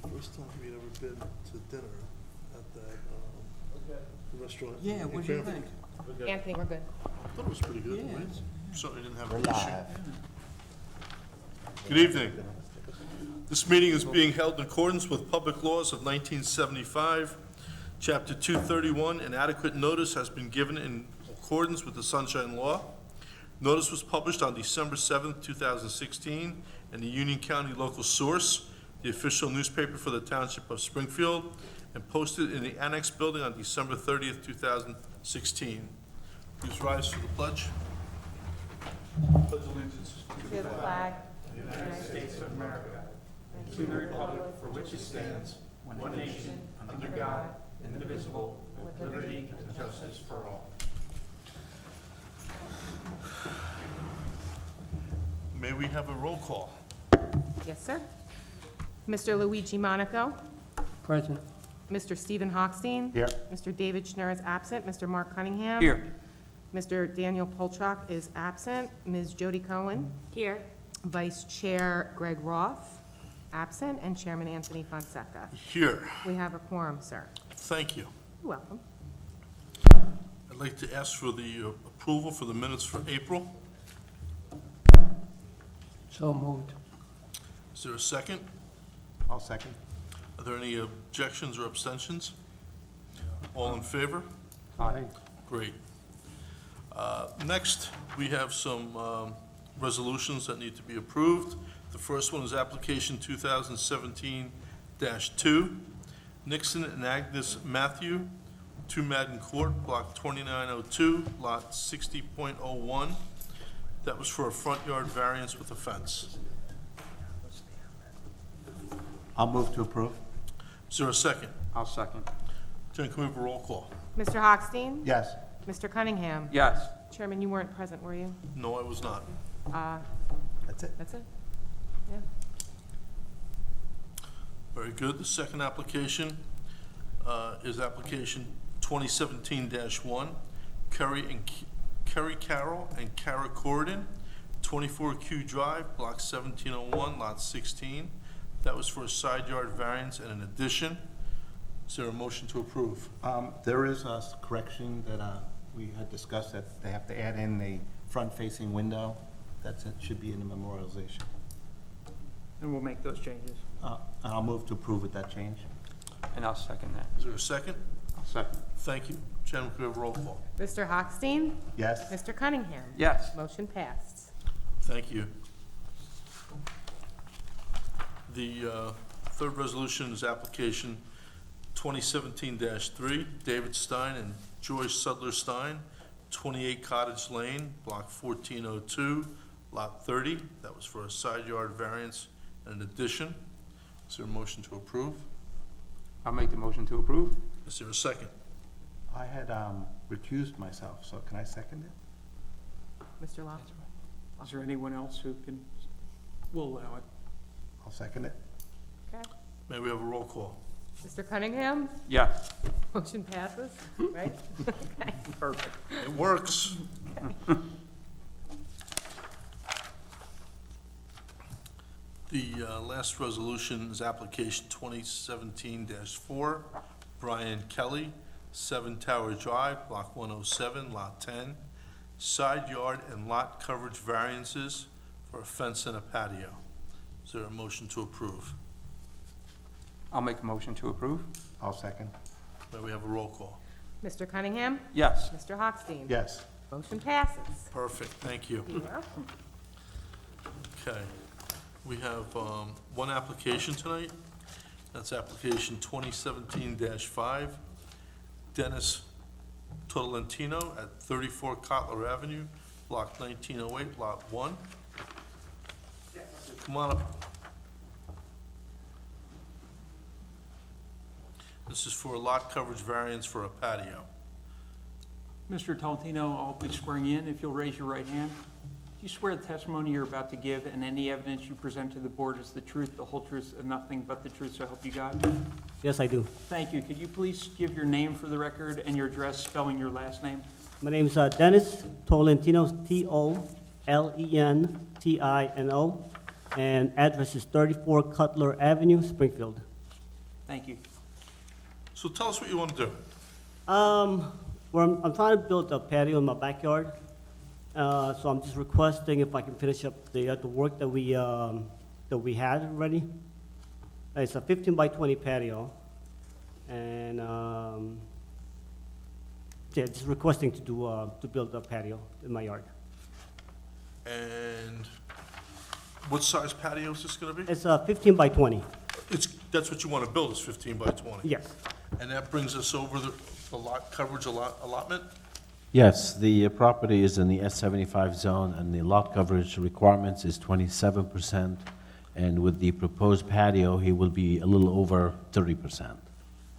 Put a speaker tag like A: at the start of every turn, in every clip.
A: the first time we'd ever been to dinner at that restaurant.
B: Yeah,
A: in
B: what do you
A: Cranford.
B: think?
C: Anthony, we're good.
A: I thought it was pretty good,
B: Yeah.
A: right? Certainly didn't have
D: We're
A: an issue.
D: live.
A: Good evening. This meeting is being held in accordance with public laws of 1975. Chapter 231, an adequate notice has been given in accordance with the Sunshine Law. Notice was published on December 7th, 2016, in the Union County Local Source, the official newspaper for the Township of Springfield, and posted in the Annex Building on December 30th, 2016. Please rise for the pledge. Pledge allegiance
C: To the flag.
E: States of America, and to the republic for which it stands, one nation, under God, indivisible, with liberty and justice for all.
A: May we have a roll call?
C: Yes, sir. Mr. Luigi Monaco.
B: Present.
C: Mr. Stephen Hochstein.
D: Here.
C: Mr. David Schnur is absent. Mr. Mark Cunningham.
B: Here.
C: Mr. Daniel Polchak is absent. Ms. Jody Cohen. Here. Vice Chair Greg Roth, absent, and Chairman Anthony Fonseca.
A: Here.
C: We have a quorum, sir.
A: Thank you.
C: You're welcome.
A: I'd like to ask for the approval for the minutes for April.
B: So moved.
A: Is there a second?
D: I'll second.
A: Are there any objections or abstentions? All in favor?
B: Aye.
A: Great. Next, we have some resolutions that need to be approved. The first one is application 2017-2, Nixon and Agnes Matthew, 2 Madden Court, block 2902, lot 60.01. That was for a front yard variance with a fence.
D: I'll move to approve.
A: Is there a second?
D: I'll second.
A: Jen, can we have a roll call?
C: Mr. Hochstein?
D: Yes.
C: Mr. Cunningham?
B: Yes.
C: Chairman, you weren't present, were you?
A: No, I was not.
D: That's it.
C: That's it? Yeah.
A: Very good. The second application is application 2017-1, Kerry Carroll and Kara Corridon, 24Q Drive, block 1701, lot 16. That was for a side yard variance and an addition. Is there a motion to approve?
D: There is a correction that we had discussed, that they have to add in the front-facing window. It should be in the memorialization.
E: And we'll make those changes.
D: And I'll move to approve with that change.
B: And I'll second that.
A: Is there a second?
D: I'll second.
A: Thank you. Jen, could we have a roll call?
C: Mr. Hochstein?
D: Yes.
C: Mr. Cunningham?
B: Yes.
C: Motion passed.
A: Thank you. The third resolution is application 2017-3, David Stein and Joyce Sudler Stein, 28 Cottage Lane, block 1402, lot 30. That was for a side yard variance and an addition. Is there a motion to approve?
B: I'll make the motion to approve.
A: Is there a second?
D: I had recused myself, so can I second it?
C: Mr. Locke?
E: Is there anyone else who can, we'll allow it.
D: I'll second it.
C: Okay.
A: May we have a roll call?
C: Mr. Cunningham?
B: Yes.
C: Motion passes, right? Okay.
E: Perfect.
A: It works. The last resolution is application 2017-4, Brian Kelly, 7 Tower Drive, block 107, lot 10, side yard and lot coverage variances for a fence and a patio. Is there a motion to approve?
B: I'll make the motion to approve.
D: I'll second.
A: May we have a roll call?
C: Mr. Cunningham?
B: Yes.
C: Mr. Hochstein?
D: Yes.
C: Motion passes.
A: Perfect, thank you.
C: You're welcome.
A: Okay, we have one application tonight. That's application 2017-5, Dennis Tolentino at 34 Cotler Avenue, block 1908, lot 1. Come on up. This is for a lot coverage variance for a patio.
E: Mr. Tolentino, I'll be swearing in. If you'll raise your right hand. Do you swear the testimony you're about to give and any evidence you present to the board is the truth, the whole truth, and nothing but the truth, so help you God?
F: Yes, I do.
E: Thank you. Could you please give your name for the record and your address, spelling your last name?
F: My name is Dennis Tolentino, Tolentino, and address is 34 Cutler Avenue, Springfield.
E: Thank you.
A: So tell us what you want to do.
F: Well, I'm trying to build a patio in my backyard. So I'm just requesting if I can finish up the work that we had already. It's a 15 by 20 patio. And, yeah, just requesting to build a patio in my yard.
A: And what size patio is this going to be?
F: It's a 15 by 20,
A: That's what you want to build, is 15 by 20?
F: yes.
A: And that brings us over the lot coverage allotment?
G: Yes, the property is in the S75 zone, and the lot coverage requirements is 27%, and with the proposed patio, he will be a little over 30%.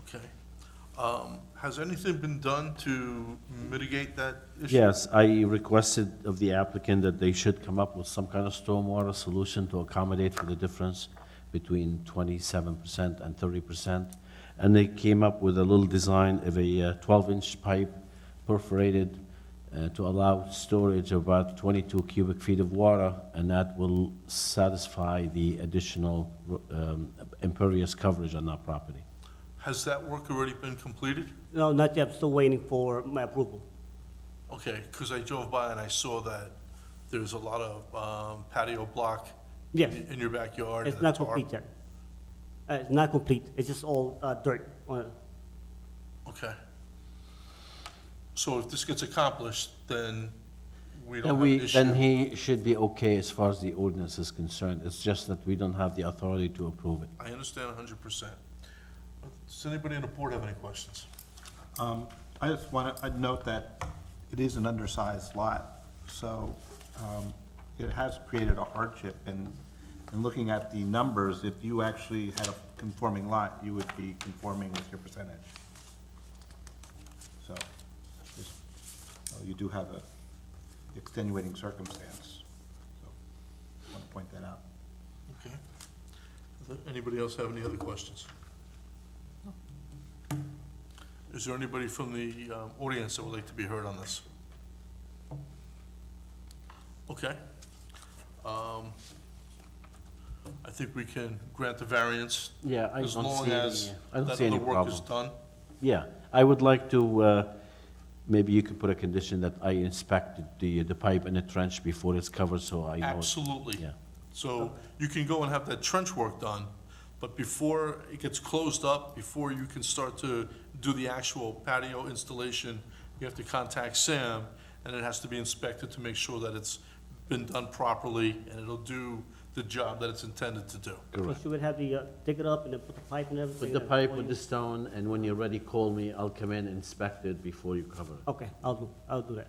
A: Okay. Has anything been done to mitigate that issue?
G: Yes, I requested of the applicant that they should come up with some kind of stormwater solution to accommodate for the difference between 27% and 30%. And they came up with a little design of a 12-inch pipe perforated to allow storage of about 22 cubic feet of water, and that will satisfy the additional impervious coverage on that property.
A: Has that work already been completed?
F: No, not yet, I'm still waiting for my approval.
A: Okay, because I drove by and I saw that there's a lot of patio block
F: Yes,
A: in your backyard.
F: it's
A: and
F: not
A: tar.
F: complete yet. It's not complete, it's just all dirt on it.
A: Okay. So if this gets accomplished, then we don't
G: And
A: have an issue?
G: then he should be okay as far as the ordinance is concerned. It's just that we don't have the authority to approve it.
A: I understand 100%. Does anybody on the board have any questions?
D: I just want to note that it is an undersized lot, so it has created a hardship. And looking at the numbers, if you actually had a conforming lot, you would be conforming with your percentage. So you do have a extenuating circumstance. So I want to point that out.
A: Okay. Does anybody else have any other questions? Is there anybody from the audience that would like to be heard on this? Okay. I think we can grant the variance
G: Yeah, I
A: as
G: don't
A: long
G: see
A: as
G: any, I don't
A: that
G: see any
A: other work is
G: problem.
A: done.
G: Yeah, I would like to, maybe you could put a condition that I inspected the pipe and the trench before it's covered, so I know.
A: Absolutely.
G: Yeah.
A: So you can go and have that trench work done, but before it gets closed up, before you can start to do the actual patio installation, you have to contact Sam, and it has to be inspected to make sure that it's been done properly, and it'll do the job that it's intended to do.
F: So
G: Correct.
F: she would have the, dig it up and then put the pipe and everything?
G: Put the
F: and
G: pipe
F: all
G: with
F: you-
G: the stone, and when you're ready, call me, I'll come in, inspect it before you cover it.
F: Okay, I'll do that.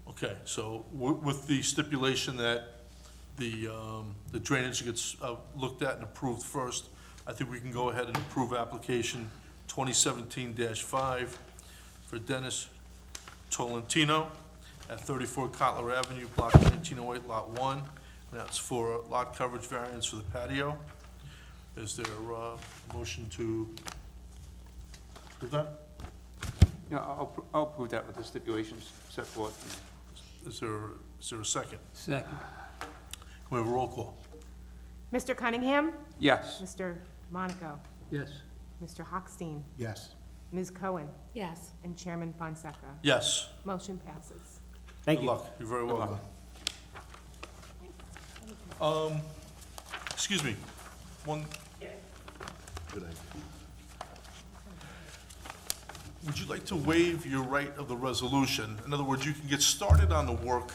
A: Okay, so with the stipulation that the drainage gets looked at and approved first, I think we can go ahead and approve application 2017-5 for Dennis Tolentino at 34 Cotler Avenue, Block 1908, Lot 1. And that's for lot coverage variance for the patio. Is there a motion to do that?
B: Yeah, I'll approve that with the stipulations set forth.
A: Is there a second?
E: Second.
A: Can we have a roll call?
C: Mr. Cunningham?
B: Yes.
C: Mr. Monaco?
E: Yes.
C: Mr. Hochstein?
D: Yes.
C: Ms. Cohen?
H: Yes.
C: And Chairman Fonseca?
A: Yes.
C: Motion passes.
F: Thank
A: Good
F: you.
A: luck. You're very
B: Good luck.
A: welcome. Excuse me, one. Good idea. Would you like to waive your right of the resolution? In other words, you can get started on the work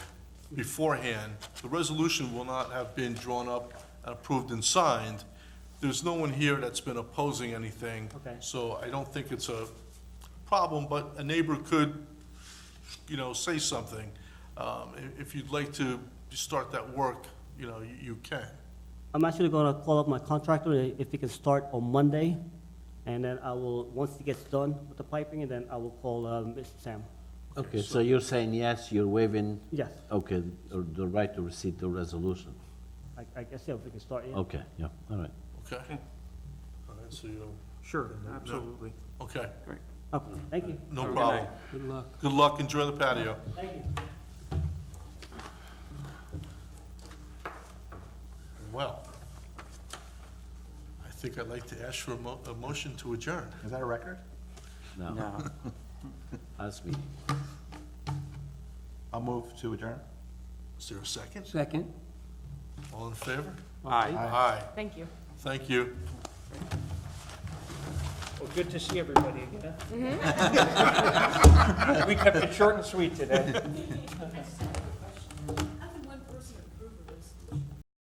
A: beforehand. The resolution will not have been drawn up and approved and signed. There's no one here that's been opposing anything.
F: Okay.
A: So I don't think it's a problem, but a neighbor could, say something. If you'd like to start that work, you can.
F: I'm actually gonna call up my contractor if he can start on Monday, and then I will, once he gets done with the piping, and then I will call, Mr. Sam.
G: Okay, so you're saying yes, you're waiving,
F: Yes,
G: okay, the right to receive the resolution?
F: I guess, yeah, we can start, yeah.
G: Okay, yeah, all right.
A: Okay? All right, so you,
E: Sure, absolutely.
A: okay,
F: Okay, thank you.
A: no
B: Have a good
A: problem.
B: night.
E: Good luck.
A: Good luck, enjoy the patio.
F: Thank you.
A: Well, I think I'd like to ask for a motion to adjourn.
D: Is that a record?
G: No,
E: No.
G: that's me.
D: I'll move to adjourn.
A: Is there a second?
B: Second.
A: All in favor?
E: Aye.
A: Aye.
C: Thank you.
A: Thank you.
E: Well, good to see everybody again. We kept it short and sweet today.